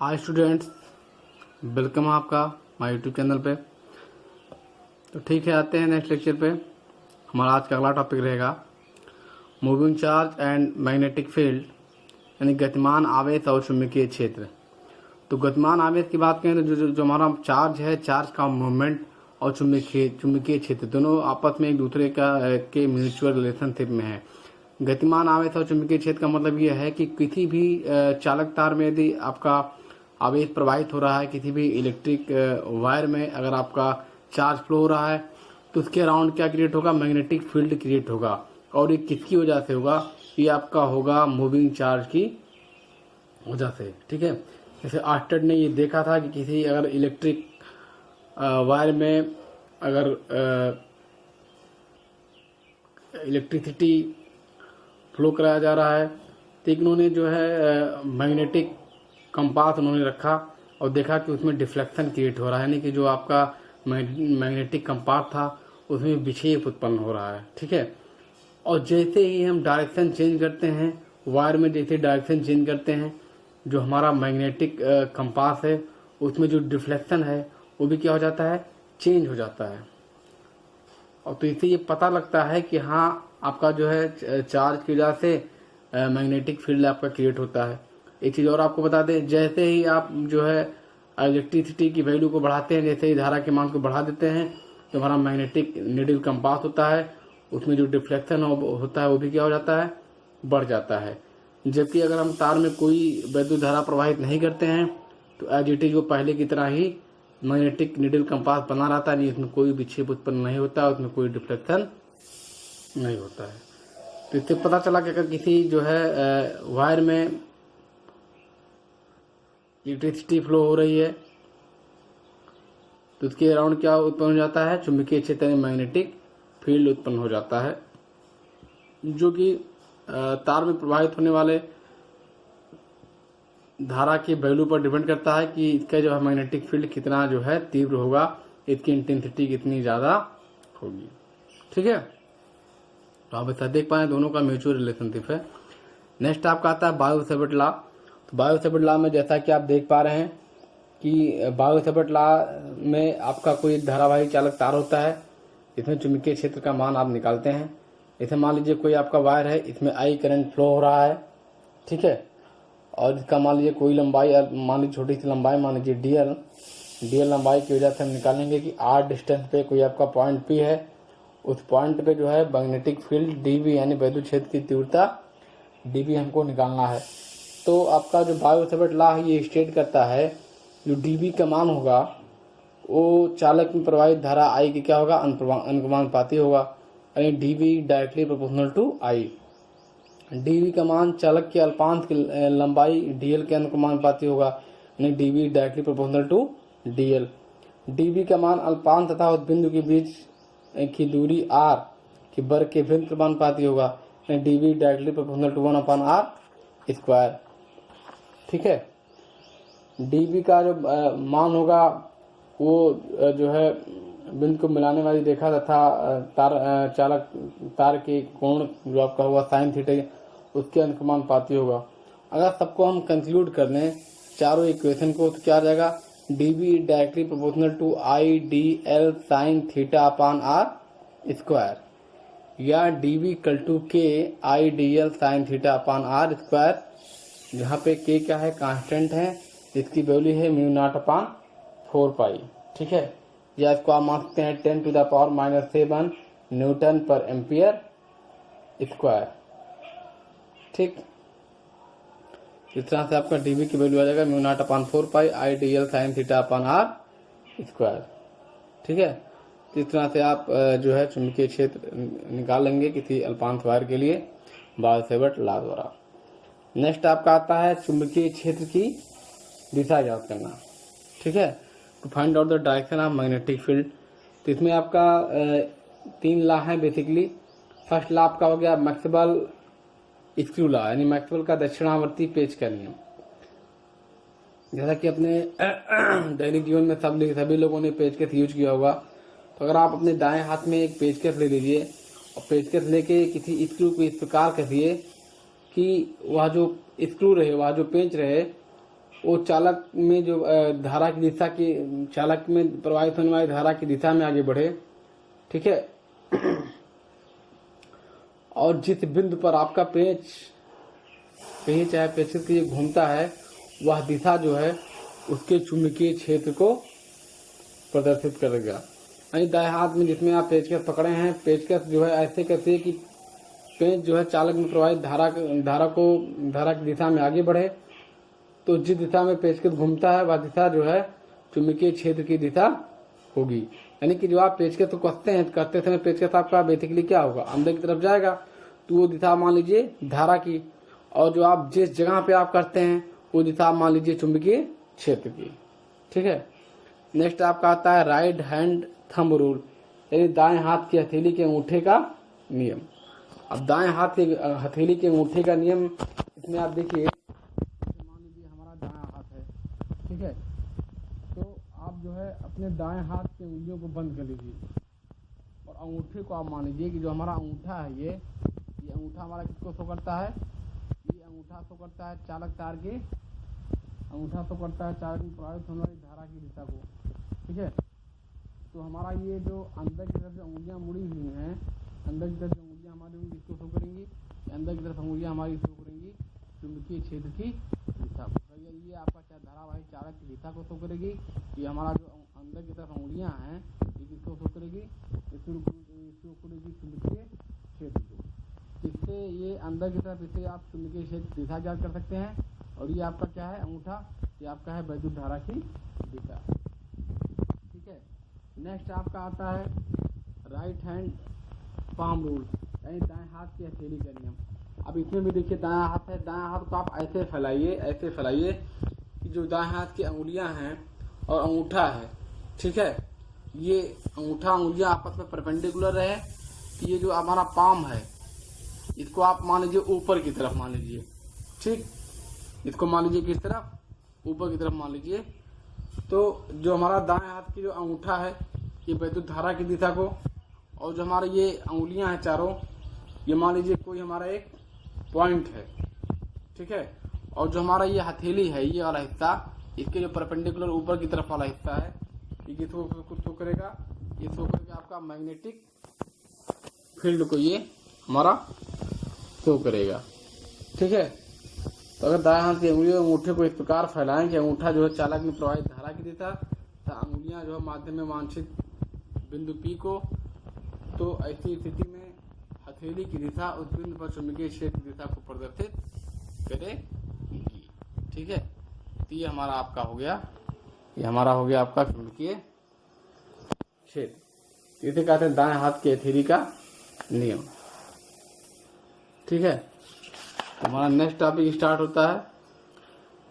Hi students, welcome आपका my YouTube channel पे। तो ठीक है, आते हैं नेक्स्ट लेक्चर पे। हमारा आज का अगला टॉपिक रहेगा moving charge and magnetic field, यानी गतिमान आवेश और चुंबकीय क्षेत्र। तो गतिमान आवेश की बात करें तो जो हमारा चार्ज है, चार्ज का मूवमेंट और चुंबकीय क्षेत्र दोनों आपस में एक दूसरे के म्यूचुअल रिलेशनशिप में है। गतिमान आवेश और चुंबकीय क्षेत्र का मतलब यह है कि किसी भी चालक तार में यदि आपका आवेश प्रवाहित हो रहा है, किसी भी इलेक्ट्रिक वायर में अगर आपका चार्ज फ्लो हो रहा है तो उसके अराउंड क्या क्रिएट होगा, मैग्नेटिक फील्ड क्रिएट होगा। और ये किसकी वजह से होगा, ये आपका होगा मूविंग चार्ज की वजह से। ठीक है, जैसे आर्स्टेड ने ये देखा था कि किसी अगर इलेक्ट्रिक वायर में अगर इलेक्ट्रिसिटी फ्लो कराया जा रहा है तो इन्होंने जो है मैग्नेटिक कंपास उन्होंने रखा और देखा कि उसमें डिफ्लेक्शन क्रिएट हो रहा है, यानी कि जो आपका मैग्नेटिक कंपास था उसमें विक्षेप उत्पन्न हो रहा है। ठीक है, और जैसे ही हम डायरेक्शन चेंज करते हैं वायर में, जैसे डायरेक्शन चेंज करते हैं, जो हमारा मैग्नेटिक कंपास है उसमें जो डिफ्लेक्शन है वो भी क्या हो जाता है, चेंज हो जाता है। और तो इससे ये पता लगता है कि हाँ, आपका जो है चार्ज की वजह से मैग्नेटिक फील्ड आपका क्रिएट होता है। एक चीज़ और आपको बता दें, जैसे ही आप जो है इलेक्ट्रिसिटी की वैल्यू को बढ़ाते हैं, जैसे ही धारा के मान को बढ़ा देते हैं, तो हमारा मैग्नेटिक नीडल कंपास होता है उसमें जो डिफ्लेक्शन होता है वो भी क्या हो जाता है, बढ़ जाता है। जबकि अगर हम तार में कोई वैद्युत धारा प्रवाहित नहीं करते हैं तो एज इट इज वो पहले की तरह ही मैग्नेटिक नीडल कंपास बना रहता है, इसमें कोई विक्षेप उत्पन्न नहीं होता, उसमें कोई डिफ्लेक्शन नहीं होता है। तो इससे पता चला कि अगर किसी जो है वायर में इलेक्ट्रिसिटी फ्लो हो रही है तो उसके अराउंड क्या उत्पन्न हो जाता है, चुंबकीय क्षेत्र में मैग्नेटिक फील्ड उत्पन्न हो जाता है, जो कि तार में प्रवाहित होने वाले धारा की वैल्यू पर डिपेंड करता है कि इसका जो है मैग्नेटिक फील्ड कितना जो है तीव्र होगा, इसकी इंटेंसिटी कितनी ज़्यादा होगी। ठीक है, तो आप ऐसा देख पाए दोनों का म्यूचुअल रिलेशनशिप है। नेक्स्ट आपका आता है बायो-सैवर्ट लॉ। तो बायो-सैवर्ट लॉ में जैसा कि आप देख पा रहे हैं कि बायो-सैवर्ट लॉ में आपका कोई एक धारावाही चालक तार होता है, इसमें चुंबकीय क्षेत्र का मान आप निकालते हैं। जैसे मान लीजिए कोई आपका वायर है, इसमें आई करंट फ्लो हो रहा है। ठीक है, और इसका मान लीजिए कोई लंबाई, मान लीजिए छोटी सी लंबाई, मान लीजिए डीएल लंबाई की वजह से हम निकालेंगे कि आर डिस्टेंस पे कोई आपका पॉइंट पी है, उस पॉइंट पे जो है मैग्नेटिक फील्ड डीबी यानी वैद्युत क्षेत्र की तीव्रता डीबी हमको निकालना है। तो आपका जो बायो-सैवर्ट लॉ है ये स्टेट करता है जो डीबी का मान होगा वो चालक में प्रवाहित धारा आई की क्या होगा, अनुपाती होगा, यानी dB directly proportional to I. DB का मान चालक के अल्पांश की लंबाई डीएल के अनुपाती होगा, यानी dB directly proportional to dl. DB का मान अल्पांश तथा उस बिंदु के बीच की दूरी आर की वर्ग के भिन्न समानुपाती होगा, यानी dB directly proportional to 1/r square. ठीक है, डीवी का जो मान होगा वो जो है बिंदु को मिलाने वाली रेखा तथा चालक तार के कोण जो आपका होगा साइन थीटा उसके अनुपाती होगा। अगर सबको हम कंक्लूड कर लें चारों इक्वेशन को तो क्या आ जाएगा, dB directly proportional to I D L sine theta upon are square, या dB equal to K I D L sine theta upon are square, जहाँ पे के क्या है, कांस्टेंट है, इसकी वैल्यू है μ0/4π। ठीक है, या इसको आप मान सकते हैं 10⁻⁻7 न्यूटन पर एम्पियर स्क्वायर। ठीक, इस तरह से आपका डीबी की वैल्यू आ जाएगा μ0/4π I D L sine theta upon are square. ठीक है, इस तरह से आप जो है चुंबकीय क्षेत्र निकाल लेंगे किसी अल्पांश वायर के लिए बायो-सैवर्ट लॉ द्वारा। नेक्स्ट आपका आता है चुंबकीय क्षेत्र की दिशा ज्ञात करना। ठीक है, to find out the direction of magnetic field. तो इसमें आपका 3 लॉ है बेसिकली। फर्स्ट लॉ आपका हो गया मैक्सवेल स्क्रू लॉ, यानी मैक्सवेल का दक्षिणावर्ती पेच का नियम। जैसा कि अपने दैनिक जीवन में सभी लोगों ने पेचकस यूज किया होगा। तो अगर आप अपने दाएं हाथ में एक पेचकस ले लीजिए और पेचकस लेके किसी स्क्रू को इस प्रकार कसिए कि वह जो स्क्रू रहे, वह जो पेंच रहे वो चालक में जो धारा की दिशा की चालक में प्रवाहित होने वाली धारा की दिशा में आगे बढ़े। ठीक है। और जिस बिंदु पर आपका पेंच कहीं चाहे पेंसिल के लिए घूमता है, वह दिशा जो है उसके चुंबकीय क्षेत्र को प्रदर्शित करेगा। यानी दाएं हाथ में जिसमें आप पेचकस पकड़े हैं, पेचकस जो है ऐसे कैसे कि पेंच जो है चालक में प्रवाहित धारा की दिशा में आगे बढ़े, तो जिस दिशा में पेचकस घूमता है वह दिशा जो है चुंबकीय क्षेत्र की दिशा होगी। यानी कि जो आप पेचकस को कसते हैं, करते समय पेचकस आपका बेसिकली क्या होगा, अंदर की तरफ जाएगा, तो वो दिशा मान लीजिए धारा की, और जो आप जिस जगह पे आप करते हैं वो दिशा मान लीजिए चुंबकीय क्षेत्र की। ठीक है। नेक्स्ट आपका आता है राइट हैंड थंब रूल, यानी दाएं हाथ की हथेली के अंगूठे का नियम। अब दाएं हाथ के हथेली के अंगूठे का नियम, इसमें आप देखिए, मान लीजिए हमारा दायां हाथ है। ठीक है। तो आप जो है अपने दाएं हाथ की उंगलियों को बंद कर लीजिए और अंगूठे को आप मान लीजिए कि जो हमारा अंगूठा है ये अंगूठा हमारा किसको शो करता है, ये अंगूठा शो करता है चालक तार के, अंगूठा शो करता है चालक में प्रवाहित होने वाली धारा की दिशा को। ठीक है। तो हमारा ये जो अंदर की तरफ जो उंगलियां मुड़ी हुई हैं, अंदर की तरफ जो उंगलियां हमारी किसको शो करेंगी, अंदर की तरफ उंगलियां हमारी शो करेंगी चुंबकीय क्षेत्र की दिशा को। तो ये आपका क्या धारावाहिक चालक की दिशा को शो करेगी। ये हमारा जो अंदर की तरफ उंगलियां हैं ये किसको शो करेगी, इसको करेगी चुंबकीय क्षेत्र को। इससे ये अंदर की तरफ इससे आप चुंबकीय क्षेत्र की दिशा ज्ञात कर सकते हैं। और ये आपका क्या है अंगूठा, ये आपका है वैद्युत धारा की दिशा। ठीक है। नेक्स्ट आपका आता है राइट हैंड पाम रूल, यानी दाएं हाथ की हथेली का नियम। अब इसमें भी देखिए दायां हाथ है, दायां हाथ को आप ऐसे फैलाइए कि जो दाएं हाथ की अंगुलियां हैं और अंगूठा है, ठीक है, ये अंगूठा अंगुलियां आपस में परपेंडिकुलर रहे। ये जो हमारा पाम है इसको आप मान लीजिए ऊपर की तरफ मान लीजिए। ठीक, इसको मान लीजिए किस तरफ, ऊपर की तरफ मान लीजिए। तो जो हमारा दाएं हाथ की जो अंगूठा है ये वैद्युत धारा की दिशा को, और जो हमारे ये अंगुलियां हैं चारों, ये मान लीजिए कोई हमारा एक पॉइंट है। ठीक है। और जो हमारा ये हथेली है ये वाला हिस्सा, इसके जो परपेंडिकुलर ऊपर की तरफ वाला हिस्सा है, ये शो करेगा, ये शो करेगा आपका मैग्नेटिक फील्ड को, ये हमारा शो करेगा। ठीक है। तो अगर दाएं हाथ की अंगुलियों अंगूठे को इस प्रकार फैलाएं कि अंगूठा जो है चालक में प्रवाहित धारा की दिशा, तो अंगुलियां जो है माध्यम में वांछित बिंदु P को, तो ऐसी स्थिति में हथेली की दिशा उस बिंदु पर चुंबकीय क्षेत्र की दिशा को प्रदर्शित करेगी। ठीक है। तो ये हमारा आपका हो गया, ये हमारा हो गया आपका चुंबकीय क्षेत्र। इसे कहते हैं दाएं हाथ की हथेली का नियम। ठीक है। हमारा नेक्स्ट टॉपिक स्टार्ट होता है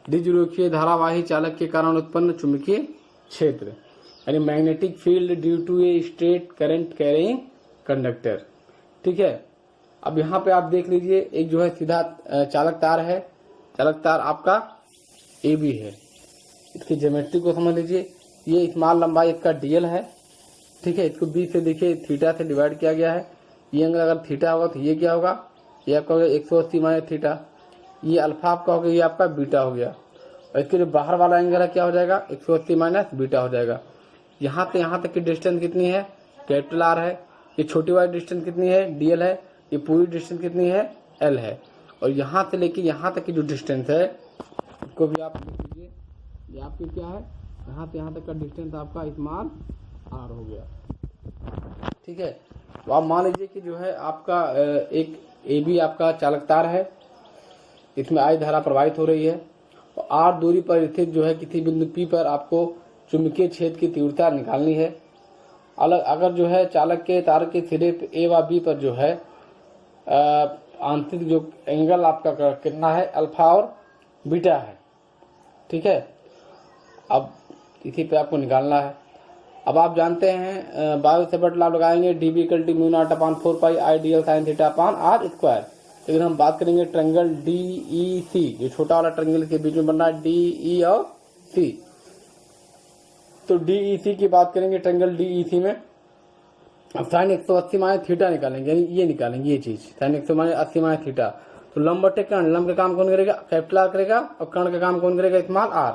द्विध्रुवीय धारावाही चालक के कारण उत्पन्न चुंबकीय क्षेत्र, यानी magnetic field due to a straight current carrying conductor. ठीक है। अब यहाँ पे आप देख लीजिए, एक जो है सीधा चालक तार है, चालक तार आपका AB है। इसकी ज्योमेट्री को समझ लीजिए, ये स्मॉल लंबाई इसका DL है। ठीक है। इसको B से देखिए थीटा से डिवाइड किया गया है। ये एंगल अगर थीटा होगा तो ये क्या होगा, ये आपका हो गया 180 माइनस थीटा। ये अल्फा आपका हो गया, ये आपका बीटा हो गया। और इसके जो बाहर वाला एंगल है क्या हो जाएगा, 180 माइनस बीटा हो जाएगा। यहाँ से यहाँ तक की डिस्टेंस कितनी है, कैपिटल R है। ये छोटी वाली डिस्टेंस कितनी है, DL है। ये पूरी डिस्टेंस कितनी है, L है। और यहाँ से लेके यहाँ तक की जो डिस्टेंस है इसको भी आप देख लीजिए, ये आपकी क्या है, यहाँ से यहाँ तक का डिस्टेंस आपका स्मॉल R हो गया। ठीक है। तो आप मान लीजिए कि जो है आपका एक AB आपका चालक तार है, इसमें I धारा प्रवाहित हो रही है, और R दूरी पर स्थित जो है किसी बिंदु P पर आपको चुंबकीय क्षेत्र की तीव्रता निकालनी है। अगर जो है चालक के तार के सिरे A व B पर जो है आंतरिक जो एंगल आपका कितना है, अल्फा और बीटा है। ठीक है। अब इसी पे आपको निकालना है। अब आप जानते हैं बायो से बट लाभ लगाएंगे, dB = μ0/4 पाई IDL sin θ/r²। लेकिन हम बात करेंगे ट्रायंगल DEC, जो छोटा वाला ट्रायंगल के बीच में बन रहा है DE और C। तो DEC की बात करेंगे, ट्रायंगल DEC में अब sin 180 माइनस थीटा निकालेंगे, यानी ये निकालेंगे ये चीज sin 180 माइनस थीटा। तो लंब बटे कर्ण, लंब का काम कौन करेगा? कैपिटल आर करेगा, और कर्ण का काम कौन करेगा? Small R.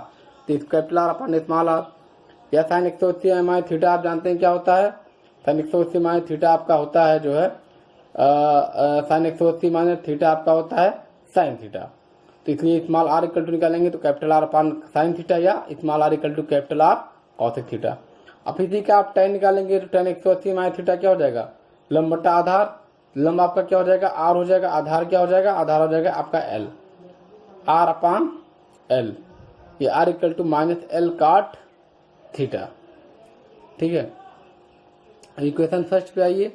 तो capital R upon small R. या साइन 180 माइनस थीटा आप जानते हैं क्या होता है? साइन 180 माइनस थीटा आपका होता है जो है साइन 180 माइनस थीटा आपका होता है साइन थीटा। तो इसलिए स्मॉल आर इक्वल टू निकालेंगे तो capital R upon sine theta, या small R equal to capital R cosec theta. अब इसी का आप tan निकालेंगे तो tan 180 माइनस थीटा क्या हो जाएगा? लंब बटा आधार। लंब आपका क्या हो जाएगा? आर हो जाएगा। आधार क्या हो जाएगा? आधार हो जाएगा आपका एल, आर अपान एल। ये r equal to minus l cot theta. ठीक है, इक्वेशन फर्स्ट पे आइए।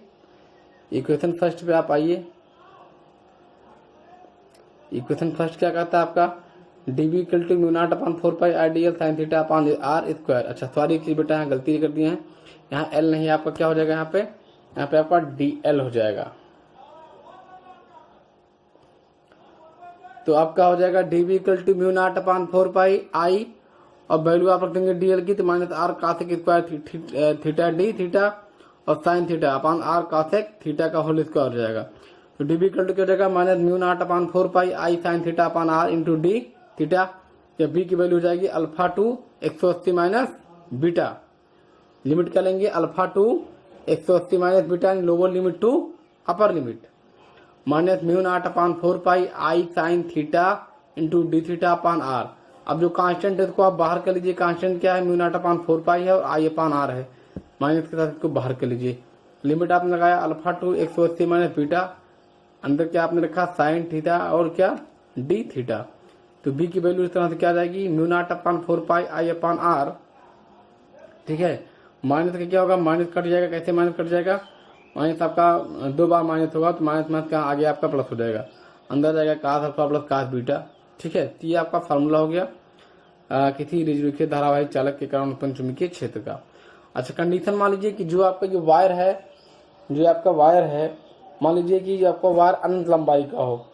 इक्वेशन फर्स्ट पे आप आइए। इक्वेशन फर्स्ट क्या कहता है आपका? DB equal to mu naught upon 4 pi I dl sine theta upon are square. अच्छा सॉरी एक चीज बेटा यहाँ गलती कर दिए हैं, यहाँ एल नहीं आपका क्या हो जाएगा? यहाँ पे आपका डी एल हो जाएगा। तो आपका हो जाएगा DB equal to mu naught upon 4 pi I, और वैल्यू आप रख देंगे डीएल की, तो minus R cosec square theta D theta और sine theta upon R cosec theta का होल स्क्वायर हो जाएगा। तो डीबी इक्वल टू क्या हो जाएगा? Minus mu naught upon 4 pi I sine theta upon R into D theta. या B की वैल्यू हो जाएगी alpha to 180 minus beta. Limit क्या लेंगे? Alpha to 180 minus beta, lower limit to upper limit, minus mu naught upon 4 pi I sine theta into D theta upon r. अब जो constant है उसको आप बाहर कर लीजिए। कांस्टेंट क्या है? म्यू नॉट अपान 4 पाई है और आई अपान आर है, माइनस के साथ इसको बाहर कर लीजिए। लिमिट आपने लगाया अल्फा टू 180 माइनस बीटा, अंदर क्या आपने रखा? साइन थीटा और क्या? D theta. तो बी की वैल्यू इस तरह से क्या आ जाएगी? Mu naught upon 4 pi I upon r. ठीक है, माइनस का क्या होगा? माइनस कट जाएगा। कैसे माइनस कट जाएगा? माइनस आपका 2 बार माइनस होगा तो माइनस माइनस का आगे आपका प्लस हो जाएगा, अंदर जाएगा cos alpha plus cos beta. ठीक है, तो ये आपका फार्मूला हो गया किसी रेखीय धारावाहिक चालक के कारण उत्पन्न चुंबकीय क्षेत्र का। अच्छा कंडीशन मान लीजिए कि जो आपका जो वायर है, जो आपका वायर है, मान लीजिए कि जो आपका वायर अनंत लंबाई का हो।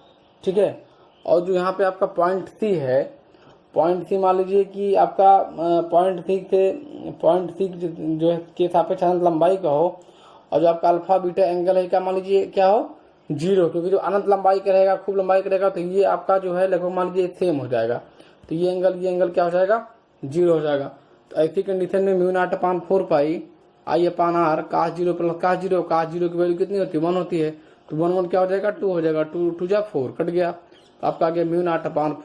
ठीक है, और जो यहाँ पे आपका पॉइंट सी है, पॉइंट सी मान लीजिए कि आपका पॉइंट सी जो है के सापेक्ष अनंत लंबाई का हो, और जो आपका अल्फा बीटा एंगल है क्या मान लीजिए क्या हो? 0, क्योंकि जो अनंत लंबाई का रहेगा, खूब लंबाई का रहेगा, तो ये आपका जो है लगभग मान लीजिए सेम हो जाएगा। तो ये एंगल क्या हो जाएगा? 0 हो जाएगा। तो ऐसी कंडीशन में mu naught upon 4 pi I upon r cos 0 plus cos 0, cos 0 की वैल्यू कितनी होती है? 1 होती है। तो 1 क्या हो जाएगा? 2 हो जाएगा। 2 जा 4 कट गया, तो आपका आ गया mu naught upon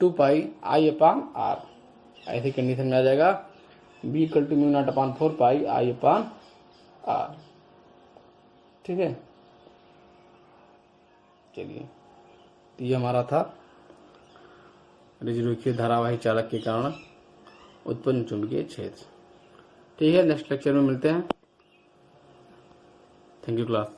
2 pi I upon r. ऐसी कंडीशन में आ जाएगा B equal to mu naught upon 4 pi I upon r. ठीक है, चलिए तो ये हमारा था रेखीय धारावाही चालक के कारण उत्पन्न चुंबकीय क्षेत्र। ठीक है, नेक्स्ट लेक्चर में मिलते हैं। Thank you class.